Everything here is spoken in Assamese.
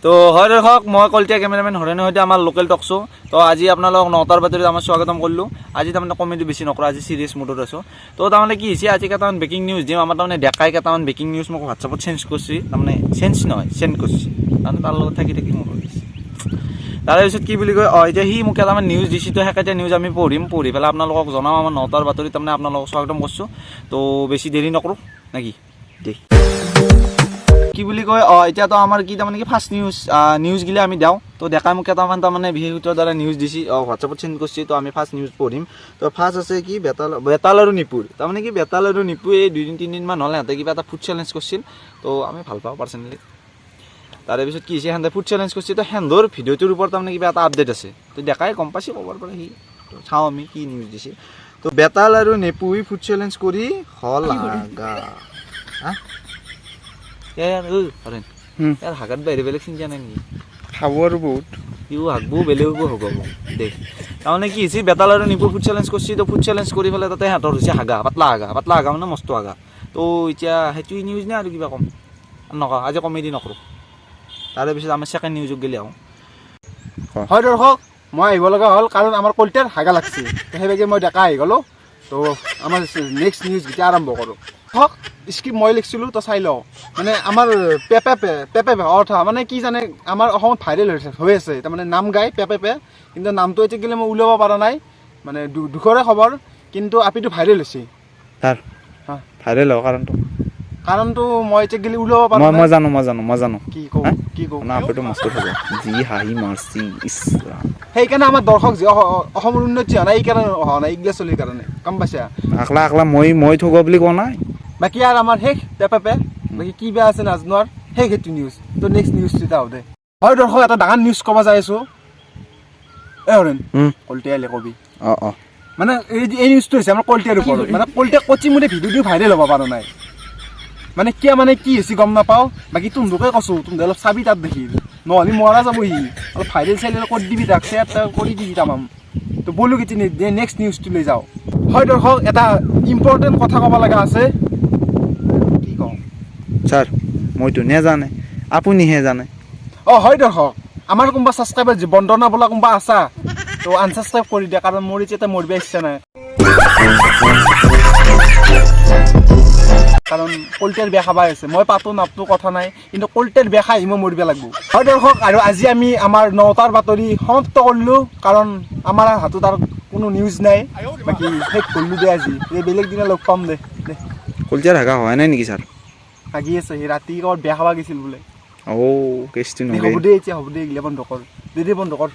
তো হয় দৰ্শক মই কলটিয়া কেমেৰামেন হৰেণৰ সৈতে আমাৰ লোকেল টক শ্ব' তো আজি আপোনালোকক 9টাৰ বাতৰিত আমাৰ স্বাগতম কৰিলোঁ। আজি তাৰমানে কমেডি বেছি নকৰোঁ, আজি চিৰিয়াছ মুডত আছোঁ। তো তাৰমানে কি হৈছে, আজি কেইটামান ব্ৰেকিং নিউজ দিম। আমাৰ তাৰমানে ডেকাই কেইটামান ব্ৰেকিং নিউজ মোক হোৱাটছআপত চেঞ্জ কৰিছে, তাৰমানে চেঞ্জ নহয় চেণ্ড কৰিছে, তাৰমানে তাৰ লগত থাকি মোৰ কৰিছে। তাৰপিছত কি বুলি কয়, এতিয়া সি মোক কেইটামান নিউজ দিছে, তো সেইকেইটা নিউজ আমি পঢ়ি পেলাই আপোনালোকক জনাম। আমাৰ 9টাৰ বাতৰিত তাৰমানে আপোনালোকক স্বাগতম কৰিছোঁ। তো বেছি দেৰি নকৰোঁ নেকি দেই, কি বুলি কয়, এতিয়াতো আমাৰ কি তাৰমানে কি ফাৰ্ষ্ট নিউজগিলা আমি দিওঁ। তো দেখাই মোক কেইটামান তাৰমানে বিশেষ সূত্ৰৰ দ্বাৰা নিউজ দিছে, হোৱাটছআপত চেণ্ড কৰিছে। তো আমি ফাৰ্ষ্ট নিউজ পঢ়িম। তো ফাৰ্ষ্ট আছে কি, বেতাল আৰু নিপুৰ। তাৰমানে কি বেতাল আৰু নিপুৰ এই 2-3 দিনমান হ'লে সিহঁতে কিবা এটা ফুড চেলেঞ্জ কৰিছিল। তো আমি ভাল পাওঁ পাৰ্চনেলি। তাৰেপিছত কি হৈছে, সিহঁতে ফুড চেলেঞ্জ কৰিছে। তো সিহঁতৰ ভিডিঅ'টোৰ ওপৰত তাৰমানে কিবা এটা আপডেট আছে। তো দেখাই গম পাইছে ক'বৰ পৰা সি। তো চাওঁ আমি কি নিউজ দিছে। তো বেতাল আৰু নিপুই ফুড চেলেঞ্জ কৰি হল হাগা। ইয়াৰ ইয়াৰ হাগাত বাহিৰে বেলেগ চিন্তা নাই নেকি? খাব আৰু বহুত সিও হাগবো বেলেগো হ'ব দেই। তাৰমানে কি হৈছে, বেতাল আৰু নিপুৰ ফুড চেলেঞ্জ কৰিছে। তো ফুড চেলেঞ্জ কৰি পেলাই তাতে সিহঁতৰ হৈছে হাগা, পাতলা হাগা মানে মস্ত হাগা। তো এতিয়া সেইটোৱে নিউজ নে আৰু কিবা ক'ম নকওঁ, আজি কমেডি নকৰোঁ। তাৰে পিছত আমাৰ ছেকেণ্ড নিউজক গ'লে আহোঁ। হয় দৰ্শক, মই আহিব লগা হ'ল কাৰণ আমাৰ কলটিয়াৰ হাগা লাগছে, সেইভাগে মই ডেকা আহি গ'লোঁ। তো আমাৰ নেক্সট নিউজ যেতিয়া আৰম্ভ কৰোঁ। হওক স্ক্ৰিপ্ট মই লিখিছিলোঁ, তো চাই লওঁ। মানে আমাৰ পেপে অৰ্থ মানে কি জানে, আমাৰ অসমত ভাইৰেল হৈ আছে তাৰমানে নাম গাই পেপে, কিন্তু নামটো এতিয়া গ'লে মই উলিয়াব পৰা নাই। মানে দুখৰে খবৰ, কিন্তু আপিটো ভাইৰেল হৈছে। তাৰ ভাইৰেল হোৱা কাৰণটো মই এতিয়া গ'লে উলিয়াব পৰা নাই। মই জানো কি কওঁ আপুটো মস্ত হ'ব, যি হাঁহি মাৰছি ইছৰাম। সেইকাৰণে আমাৰ দৰ্শক যে অসমৰ উন্নতি হোৱা নাই, এইকাৰণে হোৱা নাই, এইগিলা চলিৰ কাৰণে গম পাইছা। আকলা মই থব বুলি কোৱা নাই। বাকী আৰু আমাৰ শেষ পেপে, বাকী কি বেয়া আছে নাজানো আৰু শেষ সেইটো নিউজ। তো নেক্সট নিউজ এটা হ'ব দে। হয় দৰ্শক, এটা ডাঙৰ নিউজ ক'ব যাই আছোঁ। হৰেণ কলটিয়ালে কবি মানে এই নিউজটো হৈছে আমাৰ কলটিয়াৰ ওপৰত। মানে কলটিয়া কচি মোৰে ভিডিঅ'টো ভাইৰেল হ'ব পৰা নাই। মানে কিয় মানে কি হৈছে গম নাপাওঁ। বাকী তোমলোকে কৈছোঁ, তুমি অলপ চাবি তাত দেখি, নহ'লে মৰা যাবহি। অলপ ভাইৰেল চাইৰেল কৰি দিবি, তাক শ্বেয়াৰ কৰি দিবি তামাম। তো বলো কি নেক্সট নিউজটো লৈ যাওঁ। হয় দৰ্শক, এটা ইম্পৰ্টেণ্ট কথা ক'ব লগা আছে। কি কওঁ ছাৰ, মইতো নেজানে, আপুনিহে জানে। হয় দৰ্শক, আমাৰ কোনোবা ছাবস্ক্ৰাইবাৰ বন্দনা বোলা কোনোবা আছা, তো আনছাবস্ক্ৰাইব কৰি দিয়া, কাৰণ মোৰ এতিয়া মৰিব ইচ্ছা নাই। কাৰণ কলটিয়াৰ বেয়া খাবা আছে, মই পাতো নাপতো কথা নাই, কিন্তু কলটিয়াৰ বেয়া খাই মই মৰিব লাগিব। হয় দৰ্শক, আৰু আজি আমি আমাৰ 9টাৰ বাতৰি সমাপ্ত কৰিলোঁ, কাৰণ আমাৰ হাতত আৰু কোনো নিউজ নাই। বাকী শেষ কৰিলোঁ দে আজি, বেলেগ দিনা লগ পাম দে। কলটিয়াৰ হাগা হোৱা নাই নেকি ছাৰ? হাগি আছে, সি ৰাতি ক'ৰবাত বেয়া খাবা গৈছিল বোলে। কেছটো হ'ব দে, এতিয়া হ'ব দে, এইগিলা বন্ধ কৰ, দে বন্ধ কৰ।